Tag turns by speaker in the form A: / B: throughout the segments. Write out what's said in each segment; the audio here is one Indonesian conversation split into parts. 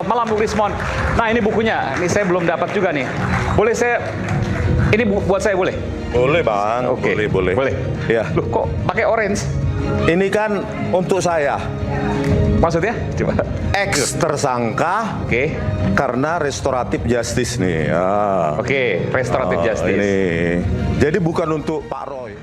A: malam Bung Rismon. Nah ini bukunya, ini saya belum dapat juga nih. Boleh saya, ini buat saya boleh?
B: Boleh bang,
A: Oke.
B: boleh.
A: Boleh?
B: Ya.
A: Loh kok pakai orange?
B: Ini kan untuk saya,
A: Maksudnya? Coba.
B: ex tersangka
A: Oke.
B: karena restoratif justice nih.
A: Oke, restoratif justice.
B: Ini. Jadi bukan untuk Pak Roy.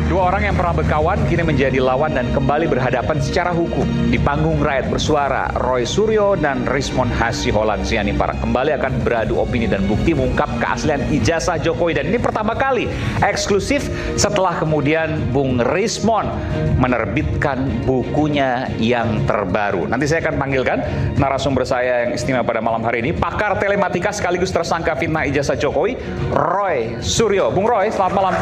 A: Dua orang yang pernah berkawan kini menjadi lawan dan kembali berhadapan secara hukum. Di panggung rakyat bersuara, Roy Suryo dan Rismon Hasiholan Sianipar kembali akan beradu opini dan bukti mengungkap keaslian ijazah Jokowi. Dan ini pertama kali eksklusif setelah kemudian Bung Rismon menerbitkan bukunya yang terbaru. Nanti saya akan panggilkan narasumber saya yang istimewa pada malam hari ini, pakar telematika sekaligus tersangka fitnah ijazah Jokowi, Roy Suryo. Bung Roy, selamat malam.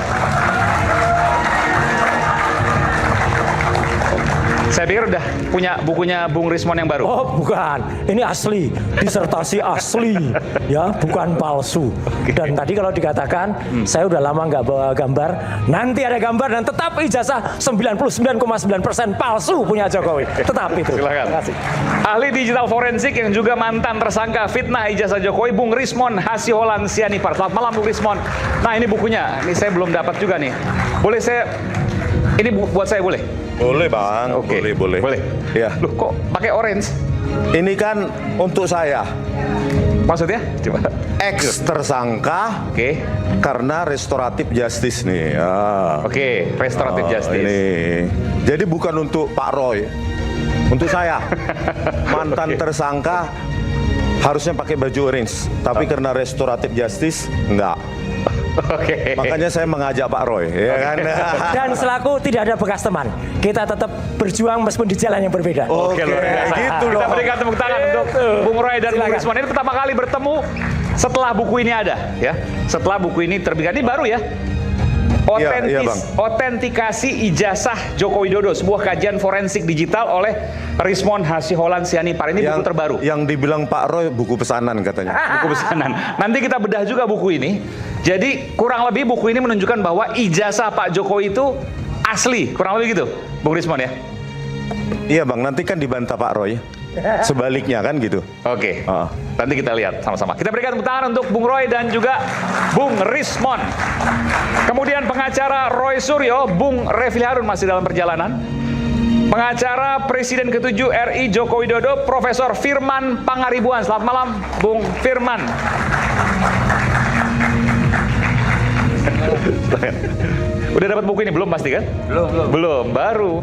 A: Saya pikir udah punya bukunya Bung Rismon yang baru.
C: Oh bukan, ini asli, disertasi asli, ya bukan palsu. Dan tadi kalau dikatakan saya udah lama nggak bawa gambar, nanti ada gambar dan tetap ijazah 99,9% palsu punya Jokowi. Tetap itu.
A: Silakan.
C: Terima kasih.
A: Ahli digital forensik yang juga mantan tersangka fitnah ijazah Jokowi, Bung Rismon Hasiholan Sianipar. Selamat malam Bung Rismon. Nah ini bukunya, ini saya belum dapat juga nih. Boleh saya, ini buat saya boleh?
B: Boleh bang,
A: Oke.
B: boleh.
A: Boleh?
B: Ya.
A: Loh kok pakai orange?
B: Ini kan untuk saya,
A: Maksudnya? Coba.
B: ex tersangka
A: Oke.
B: karena restoratif justice nih.
A: Oke, restoratif justice.
B: Ini. Jadi bukan untuk Pak Roy, untuk saya. Mantan tersangka harusnya pakai baju orange, tapi karena restoratif justice enggak.
A: Oke.
B: Makanya saya mengajak Pak Roy, ya kan?
C: Dan selaku tidak ada bekas teman, kita tetap berjuang meskipun di jalan yang berbeda.
A: Oke, luar biasa.
B: gitu loh.
A: Kita berikan tepuk tangan untuk Bung Roy dan Bung
C: Silakan.
A: Rismon. Ini pertama kali bertemu setelah buku ini ada, ya. Setelah buku ini terbitkan, ini baru ya.
B: Iya, Bang.
A: Otentikasi ijazah Joko Widodo, sebuah kajian forensik digital oleh Rismon Hasiholan Sianipar. Ini buku terbaru.
B: Yang dibilang Pak Roy buku pesanan katanya.
A: Buku pesanan. Nanti kita bedah juga buku ini. Jadi kurang lebih buku ini menunjukkan bahwa ijazah Pak Jokowi itu asli. Kurang lebih gitu, Bung Rismon ya.
B: Iya bang, nanti kan dibantah Pak Roy. Sebaliknya kan gitu.
A: Oke, nanti kita lihat sama-sama. Kita berikan tepuk tangan untuk Bung Roy dan juga Bung Rismon. Kemudian pengacara Roy Suryo, Bung Refli Harun masih dalam perjalanan. Pengacara Presiden ke-7 RI Joko Widodo, Profesor Firman Pangaribuan. Selamat malam, Bung Firman. Udah dapat buku ini belum pasti kan? Belum, baru.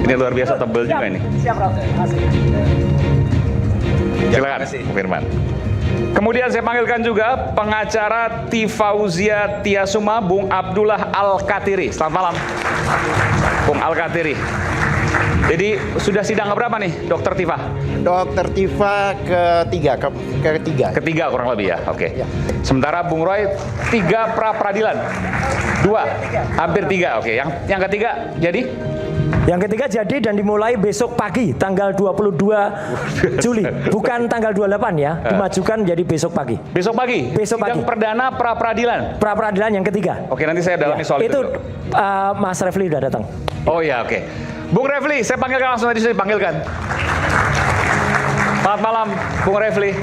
A: Ini luar biasa tebel juga ini.
C: Siap, Rob. Terima kasih.
A: Silakan, Bung Firman. Kemudian saya panggilkan juga pengacara Tifauzia Tiasuma, Bung Abdullah Al-Katiri. Selamat malam, Bung Al-Katiri. Jadi sudah sidang keberapa nih, Dokter Tifa?
D: Dokter Tifa ketiga.
A: Ketiga kurang lebih ya, oke.
D: Ya.
A: Sementara Bung Roy 3 pra peradilan, 2, hampir 3, oke. Yang ketiga jadi?
C: Yang ketiga jadi dan dimulai besok pagi tanggal 22 Juli, bukan tanggal 28 ya, dimajukan jadi besok pagi.
A: Besok pagi?
C: Besok
A: sidang
C: pagi.
A: perdana pra peradilan?
C: Pra peradilan yang ketiga.
A: Oke, nanti saya dalami soal itu
C: Itu
A: dulu.
C: Mas Refli udah datang.
A: Oh ya, oke. Bung Refli, saya panggilkan langsung tadi, saya panggilkan. Selamat malam, Bung Refli.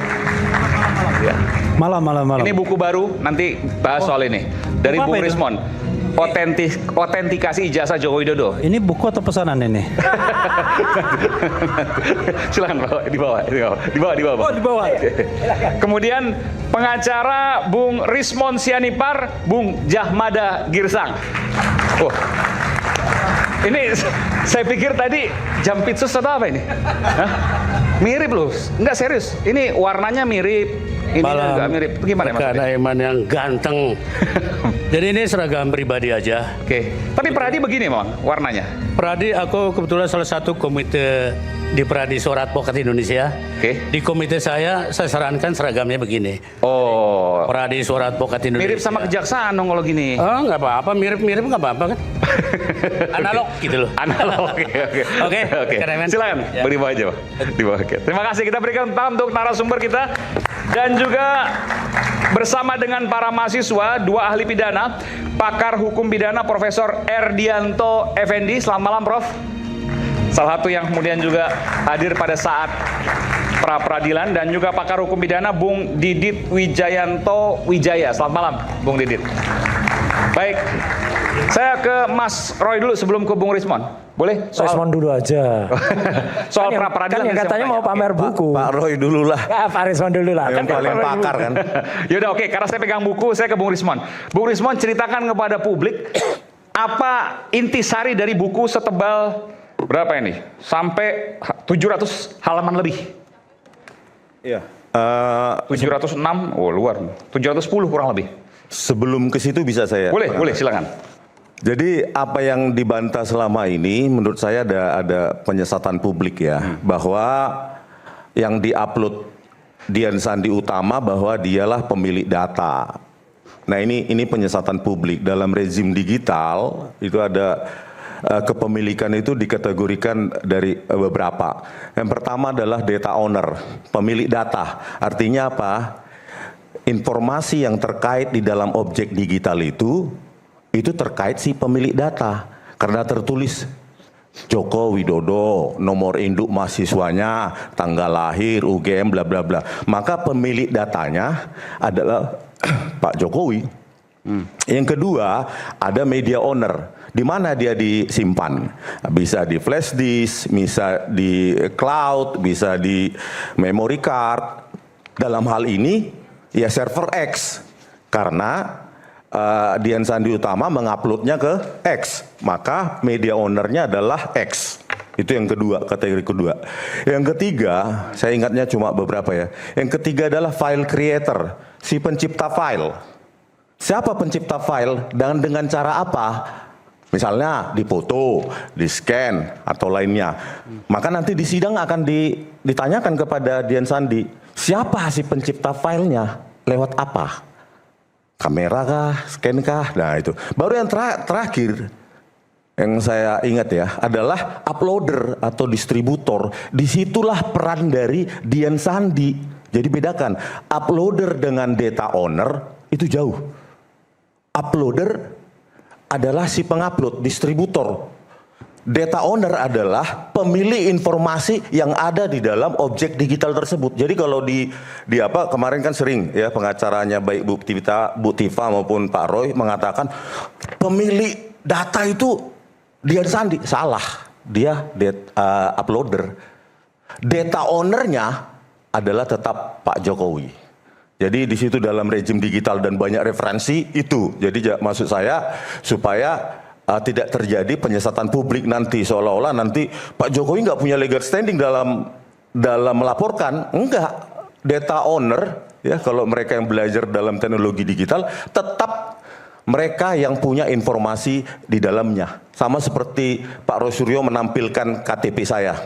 A: Ya.
E: Malam.
A: Ini buku baru, nanti bahas soal ini. Dari
E: Buku apa
A: Bung
E: itu?
A: Rismon. Otentikasi ijazah Joko Widodo.
E: Ini buku atau pesanan ini?
A: Silakan di bawah.
E: Oh, di bawah.
A: Kemudian pengacara Bung Rismon Sianipar, Bung Jahmada Girsang. Oh. Ini saya pikir tadi Jampitsus atau apa ini? Hah? Mirip loh, enggak serius. Ini warnanya mirip. Ini juga mirip. Gimana
F: Rekan
A: maksudnya?
F: Aiman yang ganteng. Jadi ini seragam pribadi aja.
A: Oke. Tapi Pradi begini, Bang, warnanya.
F: Pradi, aku kebetulan salah satu komite di Pradi Suara Advokat Indonesia.
A: Oke.
F: Di komite saya sarankan seragamnya begini.
A: Oh.
F: Pradi Suara Advokat Indonesia.
A: Mirip sama kejaksaan dong kalau gini.
F: Oh, nggak apa-apa. Mirip-mirip nggak apa-apa kan? Analog gitu loh.
A: Analog. Oke.
F: Keren.
A: Silakan.
F: Ya.
A: Di bawah aja, Pak. Di bawah. Oke. Terima kasih. Kita berikan tangan untuk narasumber kita dan juga bersama dengan para mahasiswa, 2 ahli pidana, pakar hukum pidana Profesor Erdianto Effendi. Selamat malam, Prof. Salah satu yang kemudian juga hadir pada saat pra peradilan dan juga pakar hukum pidana Bung Didit Wijayanto Wijaya. Selamat malam, Bung Didit. Baik, saya ke Mas Roy dulu sebelum ke Bung Rismon. Boleh?
C: Rismon dulu aja.
A: Soal pra peradilan
C: kan yang katanya mau pamer buku.
B: Pak Roy dulu lah.
C: Ya, Pak Rismon dulu lah.
B: Yang paling pakar kan.
A: Yaudah oke, karena saya pegang buku, saya ke Bung Rismon. Bung Rismon ceritakan kepada publik apa intisari dari buku setebal berapa ini? Sampai 700 halaman lebih.
B: Iya.
A: 706, oh luar. 710 kurang lebih.
B: Sebelum ke situ bisa saya.
A: Boleh silakan.
B: Jadi apa yang dibantah selama ini menurut saya ada penyesatan publik ya, bahwa yang diupload Dian Sandi Utama bahwa dialah pemilik data. Nah ini penyesatan publik. Dalam rezim digital itu ada kepemilikan itu dikategorikan dari beberapa. Yang pertama adalah data owner, pemilik data. Artinya apa? Informasi yang terkait di dalam objek digital itu terkait si pemilik data. Karena tertulis Joko Widodo, nomor induk mahasiswanya, tanggal lahir, UGM, bla bla bla. Maka pemilik datanya adalah Pak Jokowi. Yang kedua, ada media owner. Di mana dia disimpan? Bisa di flash disk, bisa di cloud, bisa di memory card. Dalam hal ini ya server X, karena Dian Sandi Utama menguploadnya ke X, maka media ownernya adalah X. Itu yang kedua, kategori kedua. Yang ketiga, saya ingatnya cuma beberapa ya. Yang ketiga adalah file creator, si pencipta file. Siapa pencipta file dan dengan cara apa? Misalnya dipoto, di scan atau lainnya. Maka nanti di sidang akan ditanyakan kepada Dian Sandi, siapa si pencipta filenya? Lewat apa? Kamera kah? Scan kah? Nah itu. Baru yang terakhir yang saya ingat ya adalah uploader atau distributor. Disitulah peran dari Dian Sandi. Jadi bedakan uploader dengan data owner itu jauh. Uploader adalah si pengupload, distributor. Data owner adalah pemilik informasi yang ada di dalam objek digital tersebut. Jadi kalau di apa kemarin kan sering ya pengacaranya baik Bu Tifa maupun Pak Roy mengatakan pemilik data itu Dian Sandi. Salah, dia uploader. Data ownernya adalah tetap Pak Jokowi. Jadi di situ dalam rejim digital dan banyak referensi itu. Jadi maksud saya supaya tidak terjadi penyesatan publik nanti seolah-olah nanti Pak Jokowi nggak punya legal standing dalam melaporkan. Enggak, data owner ya kalau mereka yang belajar dalam teknologi digital tetap mereka yang punya informasi di dalamnya. Sama seperti Pak Roy Suryo menampilkan KTP saya.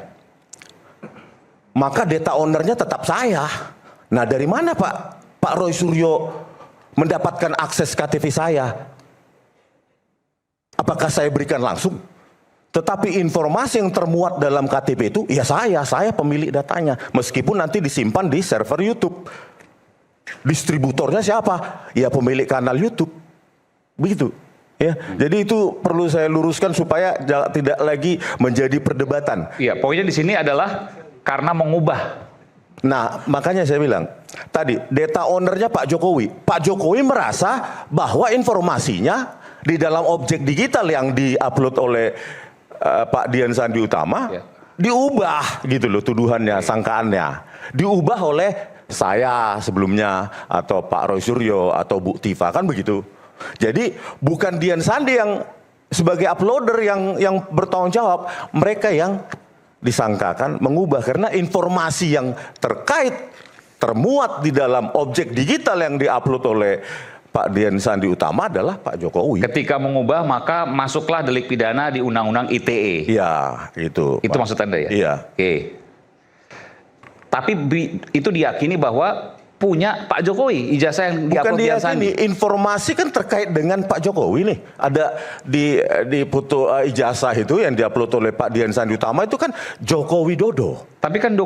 B: Maka data ownernya tetap saya. Nah dari mana Pak Roy Suryo mendapatkan akses KTP saya? Apakah saya berikan langsung? Tetapi informasi yang termuat dalam KTP itu, ya saya pemilik datanya. Meskipun nanti disimpan di server YouTube. Distributornya siapa? Ya pemilik kanal YouTube. Begitu. Ya, jadi itu perlu saya luruskan supaya tidak lagi menjadi perdebatan.
A: Iya, poinnya di sini adalah karena mengubah.
B: Nah, makanya saya bilang, tadi data ownernya Pak Jokowi. Pak Jokowi merasa bahwa informasinya di dalam objek digital yang diupload oleh Pak Dian Sandi Utama diubah gitu loh tuduhannya, sangkaannya. Diubah oleh saya sebelumnya atau Pak Roy Suryo atau Bu Tifa kan begitu. Jadi bukan Dian Sandi yang sebagai uploader yang bertanggung jawab, mereka yang disangkakan mengubah karena informasi yang termuat di dalam objek digital yang diupload oleh Pak Dian Sandi Utama adalah Pak Jokowi.
A: Ketika mengubah maka masuklah delik pidana di Undang-Undang ITE.
B: Iya, itu.
A: Itu maksud Anda ya?
B: Iya.
A: Oke. Tapi itu diyakini bahwa punya Pak Jokowi ijazah yang
B: Bukan
A: Dian Sandi.
B: Informasi kan terkait dengan Pak Jokowi nih. Ada di foto ijazah itu yang diupload oleh Pak Dian Sandi Utama itu kan Joko Widodo.
A: Tapi kan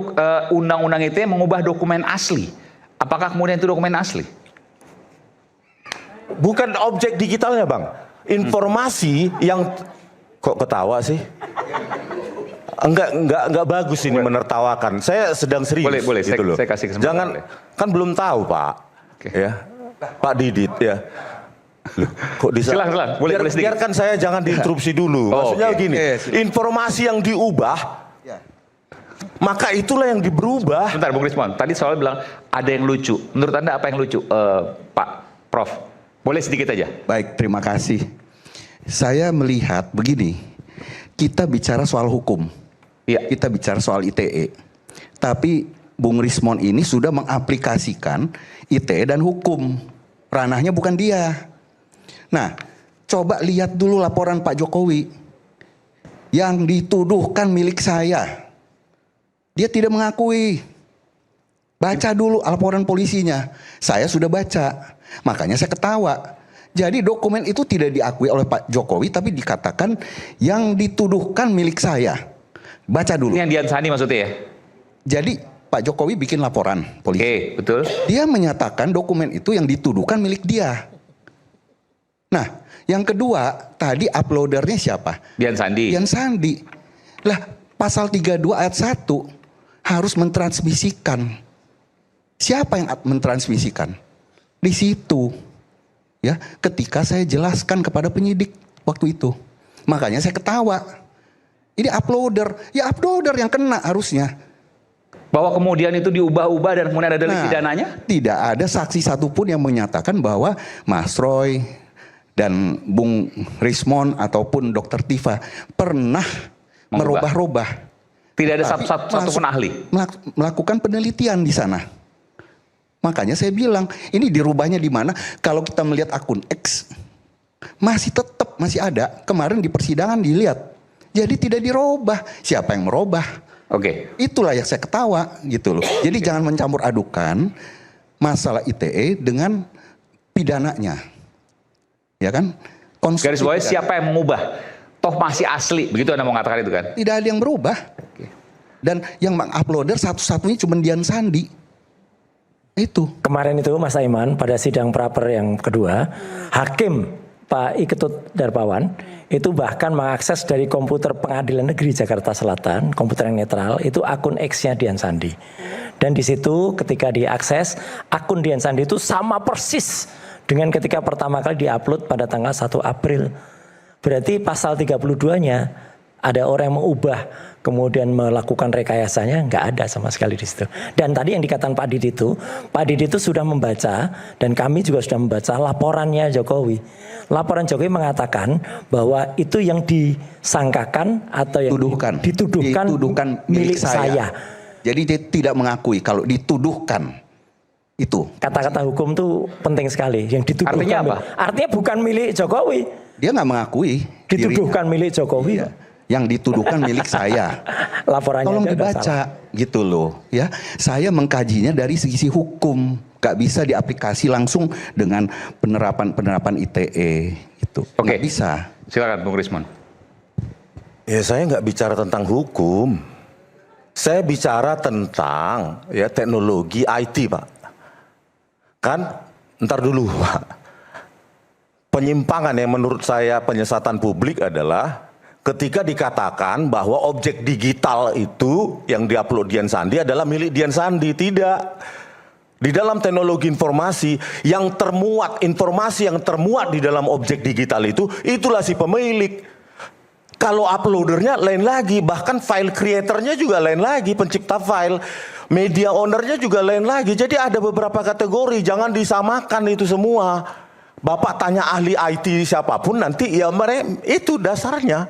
A: Undang-Undang ITE mengubah dokumen asli. Apakah kemudian itu dokumen asli?
B: Bukan objek digitalnya, Bang. Informasi yang kok ketawa sih? enggak bagus ini menertawakan. Saya sedang serius.
A: Boleh,
B: gitu loh.
A: saya kasih kesempatan.
B: Jangan, kan belum tahu Pak. Ya, Pak Didit ya. Loh, kok bisa?
A: Silahkan, boleh sedikit.
B: Biarkan saya jangan diinterupsi dulu. Maksudnya gini, informasi yang diubah, maka itulah yang berubah.
A: Sebentar, Bung Rismon. Tadi soal bilang ada yang lucu. Menurut Anda apa yang lucu, Pak Prof? Boleh sedikit aja.
G: Baik, terima kasih. Saya melihat begini, kita bicara soal hukum, kita bicara soal ITE, tapi Bung Rismon ini sudah mengaplikasikan ITE dan hukum, ranahnya bukan dia. Nah, coba lihat dulu laporan Pak Jokowi yang dituduhkan milik saya. Dia tidak mengakui. Baca dulu laporan polisinya. Saya sudah baca. Makanya saya ketawa. Jadi dokumen itu tidak diakui oleh Pak Jokowi, tapi dikatakan yang dituduhkan milik saya. Baca dulu.
A: Ini yang Dian Sandi maksudnya ya?
G: Jadi Pak Jokowi bikin laporan polisi.
A: Oke, betul.
G: Dia menyatakan dokumen itu yang dituduhkan milik dia. Nah, yang kedua, tadi uploadernya siapa?
A: Dian Sandi.
G: Dian Sandi. Lah, pasal 32 ayat 1 harus mentransmisikan. Siapa yang mentransmisikan? Di situ. Ya, ketika saya jelaskan kepada penyidik waktu itu. Makanya saya ketawa. Ini uploader, ya uploader yang kena harusnya.
A: Bahwa kemudian itu diubah-ubah dan kemudian ada delik pidananya?
G: Tidak ada saksi satupun yang menyatakan bahwa Mas Roy dan Bung Rismon ataupun Dr. Tifa pernah merubah-rubah.
A: Tidak ada satupun ahli
G: melakukan penelitian di sana. Makanya saya bilang, ini dirubahnya di mana? Kalau kita melihat akun X, masih ada. Kemarin di persidangan dilihat. Jadi tidak dirubah. Siapa yang merubah?
A: Oke.
G: Itulah yang saya ketawa gitu loh. Jadi jangan mencampur adukan masalah ITE dengan pidananya. Ya kan?
A: Garis bawahnya siapa yang mengubah? Toh masih asli, begitu Anda mau mengatakan itu kan?
G: Tidak ada yang berubah. Dan yang menguploader satu-satunya cuma Dian Sandi. Itu.
C: Kemarin itu Mas Aiman pada sidang praper yang kedua, Hakim Pak Iketut Darpawan itu bahkan mengakses dari komputer Pengadilan Negeri Jakarta Selatan, komputer yang netral, itu akun X-nya Dian Sandi. Dan di situ ketika diakses, akun Dian Sandi itu sama persis dengan ketika pertama kali diupload pada tanggal 1 April. Berarti pasal 32-nya ada orang yang mengubah kemudian melakukan rekayasanya, nggak ada sama sekali di situ. Dan tadi yang dikatakan Pak Didi itu sudah membaca dan kami juga sudah membaca laporannya Jokowi. Laporan Jokowi mengatakan bahwa itu yang disangkakan atau yang dituduhkan milik saya.
G: Jadi dia tidak mengakui kalau dituduhkan itu. Kata-kata
C: hukum tuh penting sekali. Yang dituduhkan.
A: Artinya apa?
C: Artinya bukan milik Jokowi.
G: Dia nggak mengakui.
C: Dituduhkan milik Jokowi.
G: Iya. Yang dituduhkan milik saya.
C: Laporannya
G: tolong dibaca gitu loh ya. Saya mengkajinya dari sisi hukum, gak bisa diaplikasi langsung dengan penerapan ITE itu.
A: Oke.
G: Gak bisa.
A: Silakan Bung Rismon.
B: Ya saya nggak bicara tentang hukum. Saya bicara tentang ya teknologi IT, Pak. Kan ntar dulu, Pak. Penyimpangan yang menurut saya penyesatan publik adalah ketika dikatakan bahwa objek digital itu yang diupload Dian Sandi adalah milik Dian Sandi. Tidak. Di dalam teknologi informasi yang termuat, informasi yang termuat di dalam objek digital itu, itulah si pemilik. Kalau uploadernya lain lagi, bahkan file creatornya juga lain lagi, pencipta file. Media ownernya juga lain lagi. Jadi ada beberapa kategori, jangan disamakan itu semua. Bapak tanya ahli IT siapapun nanti ya mereka itu dasarnya.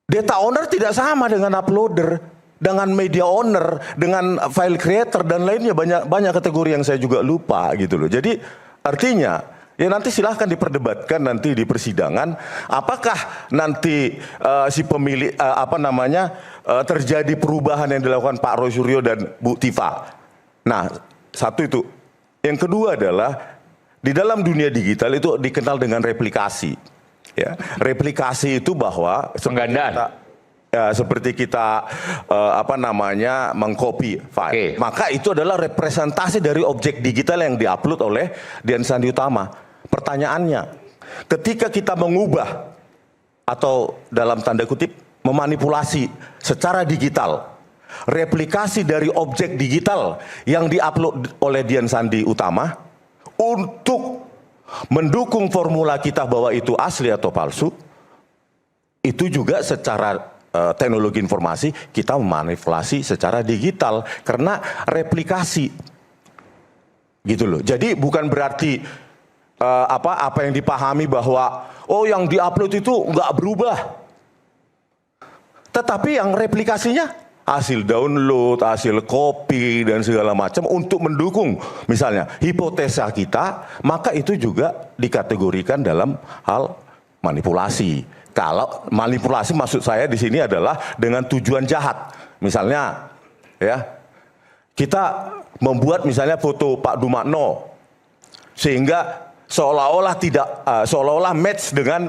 B: Data owner tidak sama dengan uploader, dengan media owner, dengan file creator dan lainnya, banyak kategori yang saya juga lupa gitu loh. Jadi artinya ya nanti silahkan diperdebatkan nanti di persidangan apakah nanti si pemilik terjadi perubahan yang dilakukan Pak Roy Suryo dan Bu Tifa. Nah, satu itu. Yang kedua adalah di dalam dunia digital itu dikenal dengan replikasi. Ya, replikasi itu bahwa
A: penggandaan.
B: Seperti kita mengcopy file. Maka itu adalah representasi dari objek digital yang diupload oleh Dian Sandi Utama. Pertanyaannya, ketika kita mengubah atau dalam tanda kutip memanipulasi secara digital replikasi dari objek digital yang diupload oleh Dian Sandi Utama untuk mendukung formula kita bahwa itu asli atau palsu, itu juga secara teknologi informasi kita memanipulasi secara digital karena replikasi gitu loh. Jadi bukan berarti apa yang dipahami bahwa oh yang diupload itu nggak berubah, tetapi yang replikasinya hasil download, hasil copy dan segala macam untuk mendukung misalnya hipotesa kita, maka itu juga dikategorikan dalam hal manipulasi. Kalau manipulasi maksud saya di sini adalah dengan tujuan jahat. Misalnya ya, kita membuat misalnya foto Pak Dumakno sehingga seolah-olah match dengan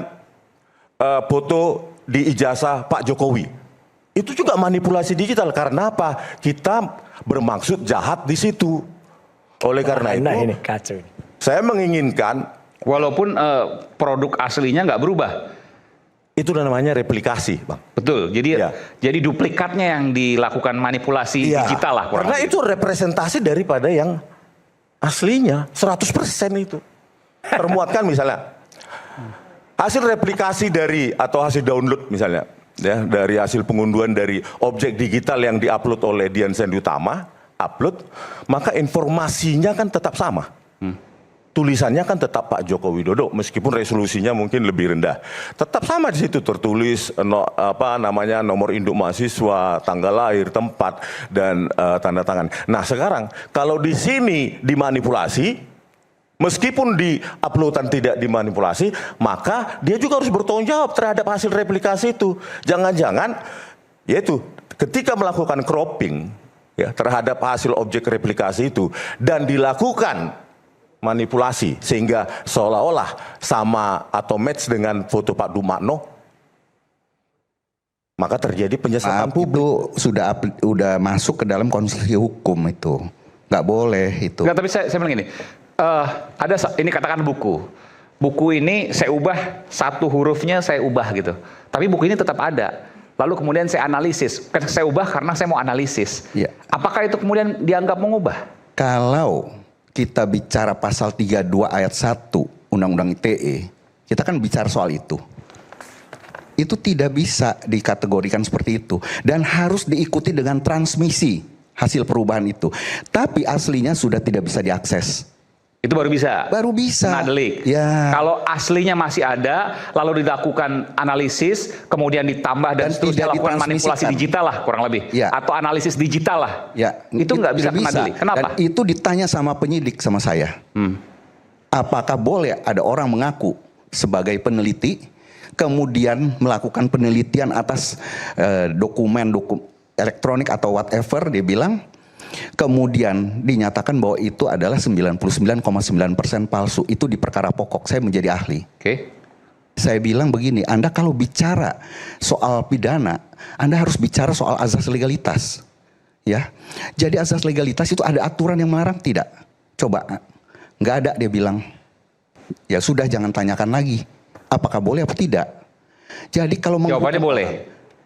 B: foto di ijazah Pak Jokowi. Itu juga manipulasi digital. Karena apa? Kita bermaksud jahat di situ. Oleh karena itu,
C: ini kacau.
B: Saya menginginkan,
A: walaupun produk aslinya nggak berubah.
B: itu namanya replikasi, Bang.
A: Betul. Jadi duplikatnya yang dilakukan manipulasi digital lah.
B: Karena itu representasi daripada yang aslinya 100% itu. Termuatkan misalnya hasil replikasi dari atau hasil download misalnya ya dari hasil pengunduhan dari objek digital yang diupload oleh Dian Sandi Utama, maka informasinya kan tetap sama. Tulisannya kan tetap Pak Joko Widodo meskipun resolusinya mungkin lebih rendah. Tetap sama di situ tertulis nomor induk mahasiswa, tanggal lahir, tempat dan tanda tangan. Nah, sekarang kalau di sini dimanipulasi, meskipun di uploadan tidak dimanipulasi, maka dia juga harus bertanggung jawab terhadap hasil replikasi itu. Jangan-jangan, yaitu ketika melakukan cropping ya, terhadap hasil objek replikasi itu dan dilakukan manipulasi sehingga seolah-olah sama atau match dengan foto Pak Dumakno, maka terjadi penyesatan
G: publik. Itu sudah masuk ke dalam konstruksi hukum itu, nggak boleh itu.
A: Nggak, tapi saya bilang ini. Ini katakan buku ini saya ubah satu hurufnya, saya ubah gitu, tapi buku ini tetap ada, lalu kemudian saya analisis, saya ubah karena saya mau analisis, apakah itu kemudian dianggap mengubah?
G: Kalau kita bicara pasal 32 ayat 1 Undang-Undang ITE, kita kan bicara soal itu tidak bisa dikategorikan seperti itu dan harus diikuti dengan transmisi hasil perubahan itu, tapi aslinya sudah tidak bisa diakses.
A: Itu baru bisa?
G: Baru bisa.
A: Ngadelik.
G: Ya.
A: Kalau aslinya masih ada, lalu dilakukan analisis, kemudian ditambah dan seterusnya lakukan manipulasi digital lah kurang lebih.
G: Ya.
A: Atau analisis digital lah.
G: Ya.
A: Itu nggak bisa kena delik. Kenapa?
G: Dan itu ditanya sama penyidik sama saya. Apakah boleh ada orang mengaku sebagai peneliti, kemudian melakukan penelitian atas dokumen elektronik atau whatever, dia bilang, kemudian dinyatakan bahwa itu adalah 99,9% palsu. Itu di perkara pokok, saya menjadi ahli. Saya bilang begini, Anda kalau bicara soal pidana, Anda harus bicara soal azas legalitas. Ya, jadi azas legalitas itu ada aturan yang melarang? Tidak. Coba, nggak ada, dia bilang. Ya sudah, jangan tanyakan lagi. Apakah boleh atau tidak? Jadi kalau
A: jawabannya boleh.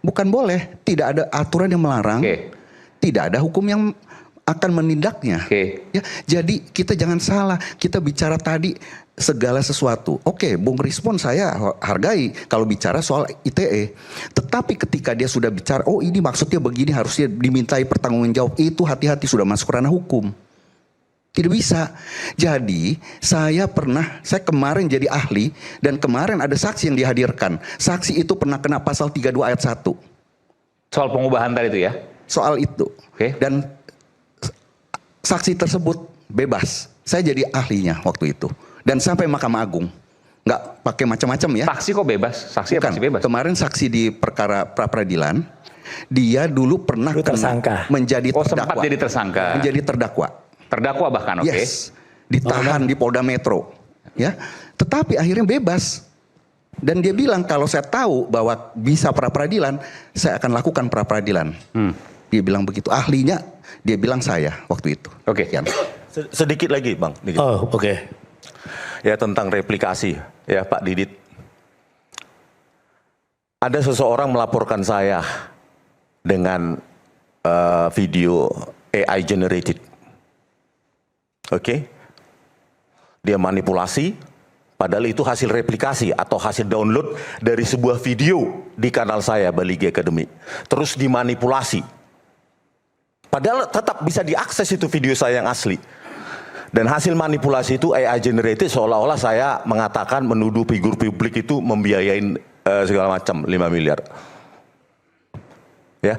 G: Bukan boleh, tidak ada aturan yang melarang. Tidak ada hukum yang akan menindaknya. Ya, jadi kita jangan salah, kita bicara tadi segala sesuatu. Oke, Bung Rismon saya hargai kalau bicara soal ITE. Tetapi ketika dia sudah bicara, oh ini maksudnya begini, harusnya dimintai pertanggungjawab, itu hati-hati sudah masuk ranah hukum. Tidak bisa. Jadi saya kemarin jadi ahli dan kemarin ada saksi yang dihadirkan. Saksi itu pernah kena pasal 32 ayat 1.
A: Soal pengubahan tadi itu ya?
G: Soal itu. Dan saksi tersebut bebas. Saya jadi ahlinya waktu itu. Dan sampai Mahkamah Agung. Nggak pakai macam-macam ya.
A: Saksi kok bebas? Saksi pasti bebas.
G: Kemarin saksi di perkara pra-peradilan, dia dulu pernah menjadi terdakwa.
A: Sempat jadi tersangka.
G: Menjadi terdakwa.
A: Terdakwa bahkan,
G: Yes. Ditahan di Polda Metro. Ya. Tetapi akhirnya bebas. Dan dia bilang kalau saya tahu bahwa bisa pra-peradilan, saya akan lakukan pra-peradilan. Dia bilang begitu. Ahlinya dia bilang saya waktu itu.
B: Sedikit lagi, Bang. Ya, tentang replikasi ya Pak Didit. ada seseorang melaporkan saya dengan video AI generated. Oke. Dia manipulasi, padahal itu hasil replikasi atau hasil download dari sebuah video di kanal saya, Baligi Academy. Terus dimanipulasi. Padahal tetap bisa diakses itu video saya yang asli. Dan hasil manipulasi itu AI generated, seolah-olah saya mengatakan menuduh figur publik itu membiayain segala macam 5 miliar. Ya.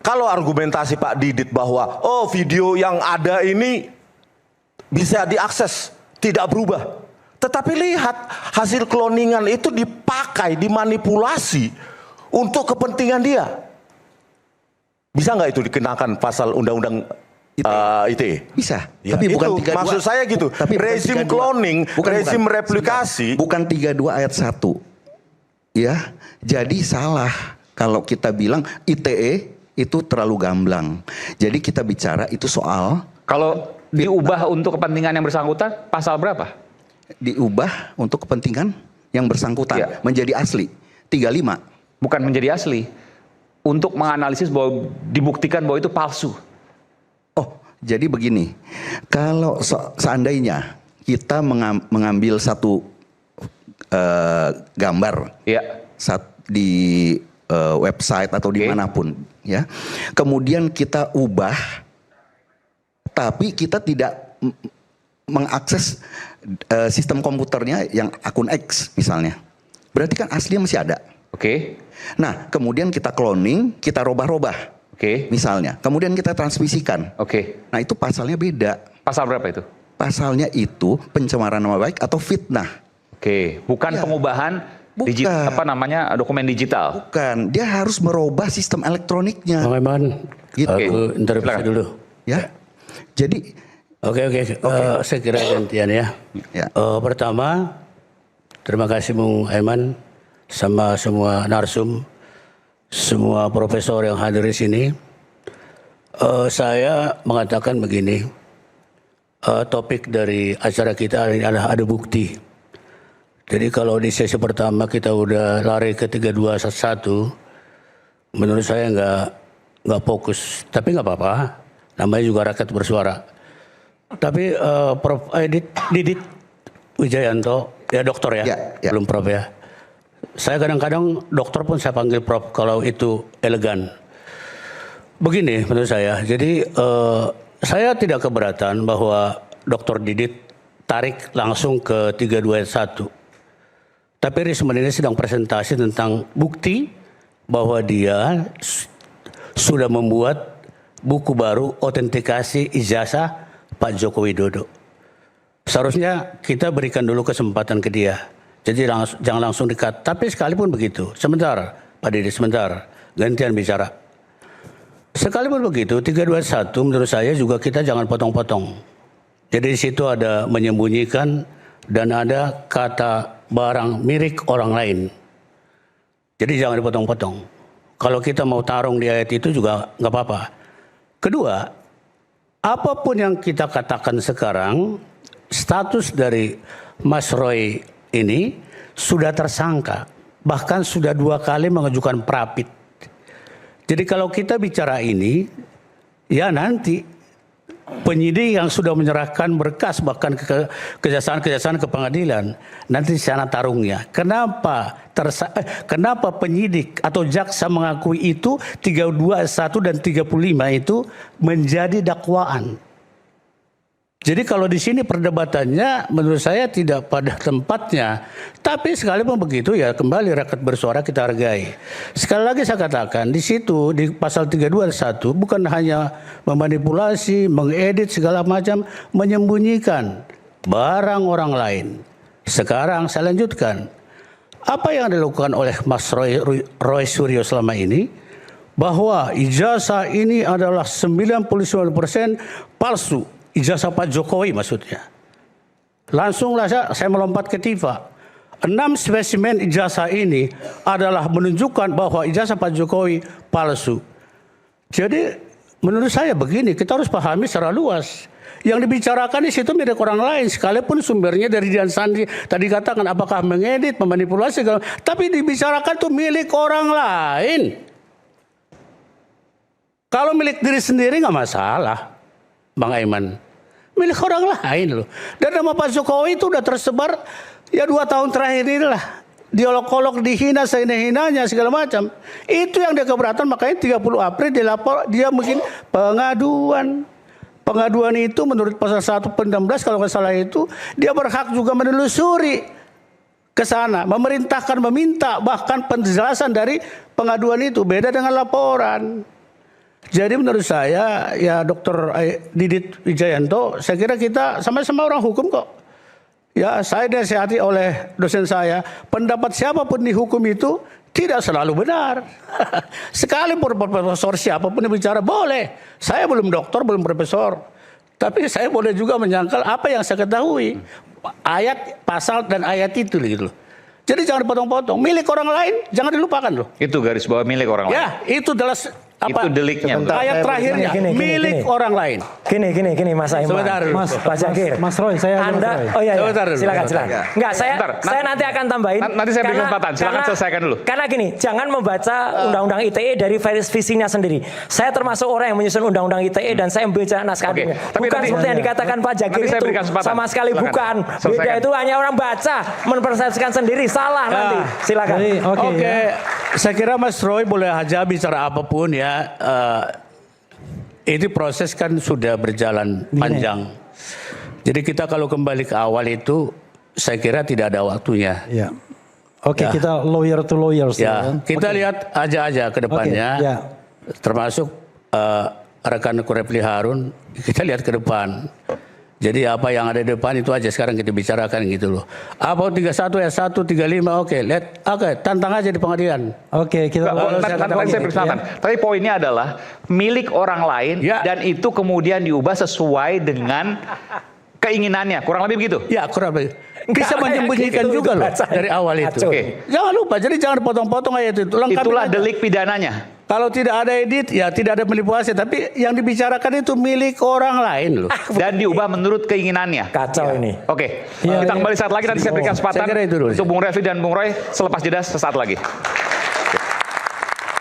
B: Kalau argumentasi Pak Didit bahwa oh video yang ada ini bisa diakses, tidak berubah. Tetapi lihat hasil cloningan itu dipakai, dimanipulasi untuk kepentingan dia. Bisa nggak itu dikenakan pasal undang-undang ITE?
G: Bisa.
B: Ya,
G: tapi bukan
B: itu,
G: 32.
B: maksud saya gitu.
G: Tapi
B: rezim cloning, rezim replikasi.
G: Bukan 32 ayat 1. Ya, jadi salah kalau kita bilang ITE itu terlalu gamblang. Jadi kita bicara itu soal
A: Kalau diubah untuk kepentingan yang bersangkutan, pasal berapa?
G: diubah untuk kepentingan yang bersangkutan
A: Ya.
G: menjadi asli 35.
A: Bukan menjadi asli. Untuk menganalisis bahwa dibuktikan bahwa itu palsu.
G: Oh, jadi begini. Kalau seandainya kita mengambil satu gambar
A: Ya.
G: di website atau dimanapun, ya. Kemudian kita ubah, tapi kita tidak mengakses sistem komputernya yang akun X misalnya. Berarti kan aslinya masih ada.
A: Oke.
G: Nah, kemudian kita cloning, kita robah-robah,
A: Oke.
G: misalnya. Kemudian kita transmisikan.
A: Oke.
G: Nah, itu pasalnya beda.
A: Pasal berapa itu?
G: Pasalnya itu pencemaran nama baik atau fitnah.
A: Oke. Bukan
G: Ya.
A: pengubahan
G: Bukan.
A: dokumen digital.
G: Bukan, dia harus merubah sistem elektroniknya.
F: Bang Eman,
G: Gitu.
F: aku interupsi
A: Silakan.
F: dulu.
G: Ya. Jadi
F: Oke. Saya kira gantian ya.
G: Ya.
F: Pertama, terima kasih Bung Eman sama semua narsum, semua profesor yang hadir di sini. Saya mengatakan begini, topik dari acara kita hari ini adalah ada bukti. Jadi kalau di sesi pertama kita udah lari ke 3211, menurut saya nggak fokus. Tapi nggak apa-apa, namanya juga rakyat bersuara. Tapi Prof. Didit Wijayanto, ya dokter ya,
G: Ya.
F: belum Prof ya. Saya kadang-kadang dokter pun saya panggil Prof kalau itu elegan. Begini menurut saya, jadi saya tidak keberatan bahwa Dr. Didit tarik langsung ke 3211. Tapi Risman ini sedang presentasi tentang bukti bahwa dia sudah membuat buku baru autentikasi ijazah Pak Joko Widodo. Seharusnya kita berikan dulu kesempatan ke dia. Jadi jangan langsung dikat. Tapi sekalipun begitu, sebentar Pak Didi, sebentar, gantian bicara. Sekalipun begitu, 321 menurut saya juga kita jangan potong-potong. Jadi di situ ada menyembunyikan dan ada kata barang milik orang lain. Jadi jangan dipotong-potong. Kalau kita mau tarung di ayat itu juga nggak apa-apa. Kedua, apapun yang kita katakan sekarang, status dari Mas Roy ini sudah tersangka. Bahkan sudah 2 kali mengajukan prapit. Jadi kalau kita bicara ini, ya nanti penyidik yang sudah menyerahkan berkas bahkan ke kejaksaan ke pengadilan, nanti sana tarungnya. Kenapa penyidik atau jaksa mengakui itu 321 dan 35 itu menjadi dakwaan? Jadi kalau di sini perdebatannya menurut saya tidak pada tempatnya. Tapi sekalipun begitu ya kembali rakyat bersuara kita hargai. Sekali lagi saya katakan di situ di pasal 321 bukan hanya memanipulasi, mengedit segala macam, menyembunyikan barang orang lain. Sekarang saya lanjutkan. Apa yang dilakukan oleh Mas Roy Suryo selama ini? Bahwa ijazah ini adalah 99% palsu. Ijazah Pak Jokowi maksudnya. Langsunglah saya melompat ke TIFA. 6 spesimen ijazah ini adalah menunjukkan bahwa ijazah Pak Jokowi palsu. Jadi menurut saya begini, kita harus pahami secara luas. Yang dibicarakan di situ milik orang lain, sekalipun sumbernya dari Dian Sandi. Tadi katakan apakah mengedit, memanipulasi, tapi dibicarakan itu milik orang lain. Kalau milik diri sendiri nggak masalah, Bang Aiman. Milik orang lain loh. Dan nama Pak Jokowi itu udah tersebar ya 2 tahun terakhir inilah. Diolok-olok, dihina, sehina-hinanya segala macam. Itu yang dia keberatan, makanya 30 April dia mungkin pengaduan. Pengaduan itu menurut pasal 116 kalau nggak salah itu, dia berhak juga menelusuri ke sana, memerintahkan, meminta bahkan penjelasan dari pengaduan itu, beda dengan laporan. Jadi menurut saya ya Dr. Didit Wijayanto, saya kira kita sama-sama orang hukum kok. Ya, saya dinasihati oleh dosen saya, pendapat siapapun di hukum itu tidak selalu benar. Sekalipun profesor siapapun yang bicara boleh. Saya belum doktor, belum profesor. Tapi saya boleh juga menyangkal apa yang saya ketahui. Ayat, pasal, dan ayat itu gitu loh. Jadi jangan dipotong-potong. Milik orang lain jangan dilupakan loh.
A: Itu garis bawah milik orang lain.
F: Ya, itu adalah apa?
A: Itu deliknya.
F: Ayat terakhirnya milik orang lain.
C: Gini Mas Aiman.
F: Sebentar dulu.
C: Pak Jagir.
E: Mas Roy, saya
C: Anda, oh iya,
F: Sebentar dulu.
C: silakan. Enggak, saya nanti akan tambahin.
A: Nanti saya beri kesempatan. Silakan selesaikan dulu.
C: Karena gini, jangan membaca Undang-Undang ITE dari visinya sendiri. Saya termasuk orang yang menyusun Undang-Undang ITE dan saya membaca naskah akademiknya.
A: Tapi
C: Bukan
A: nanti-
C: seperti yang dikatakan Pak Jagir
A: Nanti saya
C: itu.
A: berikan kesempatan.
C: Sama sekali
A: Silakan.
C: bukan. Beda
A: Selesaikan.
C: itu hanya orang baca, mempersepsikan sendiri. Salah nanti. Silakan.
E: Jadi,
F: Oke, saya kira Mas Roy boleh aja bicara apapun ya. Ini proses kan sudah berjalan panjang. Jadi kita kalau kembali ke awal itu, saya kira tidak ada waktunya.
E: Ya. Oke,
F: Ya.
E: kita lawyer to lawyers
F: Ya, kita
E: Oke.
F: lihat aja ke depannya.
E: Oke, ya.
F: Termasuk rekan Refli Harun, kita lihat ke depan. Jadi apa yang ada di depan itu aja sekarang kita bicarakan gitu loh. Apa 31 ya 1 35 oke, lihat tantang aja di pengadilan.
E: Oke, kita
A: Nanti saya beri kesempatan. Tapi poinnya adalah milik orang lain
F: Ya.
A: dan itu kemudian diubah sesuai dengan keinginannya. Kurang lebih begitu.
F: Ya kurang lebih. Bisa
C: Enggak,
F: menyembunyikan
C: kayak gitu
F: juga
C: itu
F: loh
C: bacanya.
F: dari awal itu.
C: Kacau.
A: Oke.
F: Jangan lupa, jadi jangan potong-potong ayat itu. Lengkapin
A: Itulah
F: aja.
A: delik pidananya.
F: Kalau tidak ada edit, ya tidak ada manipulasi. Tapi yang dibicarakan itu milik orang lain loh.
A: Dan diubah menurut keinginannya.
C: Kacau ini.
A: Oke,
E: Ya,
A: kita
E: ya.
A: kembali saat lagi nanti saya berikan kesempatan
F: Saya kira itu dulu.
A: untuk Bung Refli dan Bung Roy selepas jeda sesaat lagi.